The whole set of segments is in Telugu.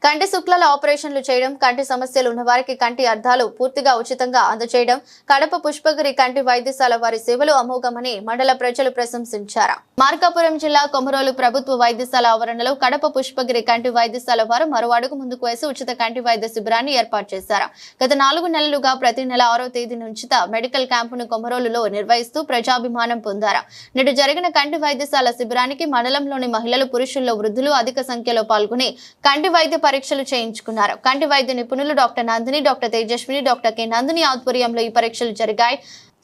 కంటి శుక్లాల ఆపరేషన్లు చేయడం, కంటి సమస్యలు ఉన్న వారికి కంటి అద్దాలు పూర్తిగా ఉచితంగా అందజేయడం కడప పుష్పగిరి కంటి వైద్యశాల వారి సేవలు అమోఘమని మండల ప్రజలు ప్రశంసించారు. మార్కాపురం జిల్లా కొమరోలు ప్రభుత్వ వైద్యశాల ఆవరణలో కడప పుష్పగిరి కంటి వైద్యశాల వారు మరో అడుగు ముందుకు వేసి ఉచిత కంటి వైద్య శిబిరాన్ని ఏర్పాటు చేశారు. గత 4 నెలలుగా ప్రతి నెల 6వ తేదీ నుంచి మెడికల్ క్యాంపును కొమరోలులో నిర్వహిస్తూ ప్రజాభిమానం పొందారు. నేడు జరిగిన కంటి వైద్యశాల శిబిరానికి మండలంలోని మహిళలు, పురుషుల్లో వృద్ధులు అధిక సంఖ్యలో పాల్గొని కంటి వైద్య పరీక్షలు చేయించుకున్నారు. కంటి వైద్య నిపుణులు doctor Nandini, doctor Tejaswini, doctor K Nandini ఆధ్వర్యంలో ఈ పరీక్షలు జరిగాయి.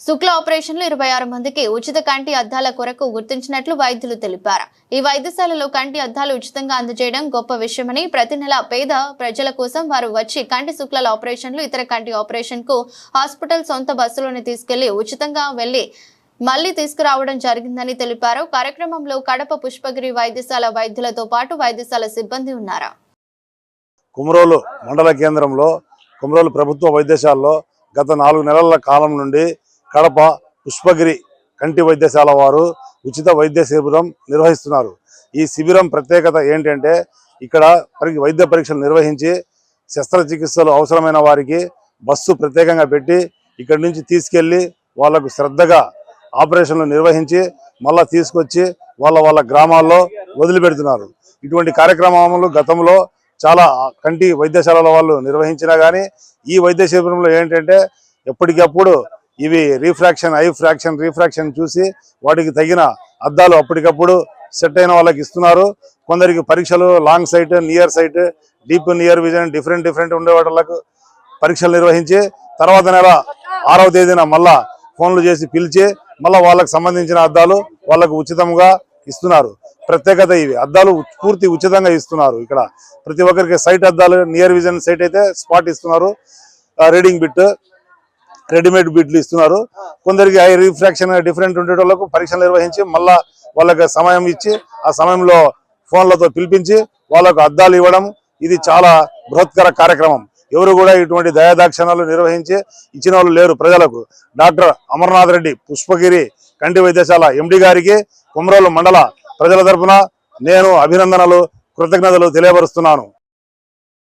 శుక్ల ఆపరేషన్లు 26 మందికి ఉచిత కంటి అద్దాల కొరకు గుర్తించినట్లు వైద్యులు తెలిపారు. ఈ వైద్యశాలలో కంటి అద్దాలు ఉచితంగా అందజేయడం గొప్ప విషయమని, ప్రతి నెల పేద ప్రజల కోసం వారు వచ్చి కంటి శుక్లాల ఆపరేషన్లు, ఇతర కంటి ఆపరేషన్ కు హాస్పిటల్ సొంత బస్సులోనే తీసుకెళ్లి ఉచితంగా వెళ్లి మళ్లీ తీసుకురావడం జరిగిందని తెలిపారు. కార్యక్రమంలో కడప పుష్పగిరి వైద్యశాల వైద్యులతో పాటు వైద్యశాల సిబ్బంది ఉన్నారు. కొమరోలు మండల కేంద్రంలో కొమరోలు ప్రభుత్వ వైద్యశాలలో గత 4 నెలల కాలం నుండి కడప పుష్పగిరి కంటి వైద్యశాల వారు ఉచిత వైద్య శిబిరం నిర్వహిస్తున్నారు. ఈ శిబిరం ప్రత్యేకత ఏంటంటే ఇక్కడ వైద్య పరీక్షలు నిర్వహించి శస్త్రచికిత్సలు అవసరమైన వారికి బస్సు ప్రత్యేకంగా పెట్టి ఇక్కడి నుంచి తీసుకెళ్లి వాళ్లకు శ్రద్ధగా ఆపరేషన్లు నిర్వహించి మళ్ళా తీసుకొచ్చి వాళ్ళ గ్రామాల్లో వదిలిపెడుతున్నారు. ఇటువంటి కార్యక్రమాలు గతంలో చాలా కంటి వైద్యశాలల వాళ్ళు నిర్వహించినా కానీ ఈ వైద్య శిబిరంలో ఏంటంటే ఎప్పటికప్పుడు ఇవి రీఫ్రాక్షన్, ఐ ఫ్రాక్షన్, రీఫ్రాక్షన్ చూసి వాటికి తగిన అద్దాలు అప్పటికప్పుడు సెట్ అయిన వాళ్ళకి ఇస్తున్నారు. కొందరికి పరీక్షలు long sight, near sight, deep near vision different ఉండే వాళ్ళకు పరీక్షలు నిర్వహించి తర్వాత నెల 6వ తేదీన మళ్ళా ఫోన్లు చేసి పిలిచి మళ్ళీ వాళ్ళకు సంబంధించిన అద్దాలు వాళ్ళకు ఉచితంగా ఇస్తున్నారు. ప్రత్యేకత ఇవి అద్దాలు పూర్తి ఉచితంగా ఇస్తున్నారు. ఇక్కడ ప్రతి ఒక్కరికి సైట్ అద్దాలు, నియర్ విజన్ సైట్ అయితే స్పాట్ ఇస్తున్నారు. రీడింగ్ బిట్, రెడీమేడ్ బిట్లు ఇస్తున్నారు. కొందరికి ఐ రిఫ్రాక్షన్ డిఫరెంట్ ఉండే వాళ్ళకు పరీక్షలు నిర్వహించి మళ్ళా వాళ్ళకి సమయం ఇచ్చి ఆ సమయంలో ఫోన్లతో పిలిపించి వాళ్ళకు అద్దాలు ఇవ్వడం ఇది చాలా బృహత్కర కార్యక్రమం. ఎవరు కూడా ఇటువంటి దయాదాక్షణాలు నిర్వహించి ఇచ్చిన వాళ్ళు లేరు ప్రజలకు. డాక్టర్ అమర్నాథ్ రెడ్డి పుష్పగిరి కంటి వైద్యశాల ఎండి గారికి కొమరోలు మండల ప్రజల తరపున నేను అభినందనలు, కృతజ్ఞతలు తెలియపరుస్తున్నాను.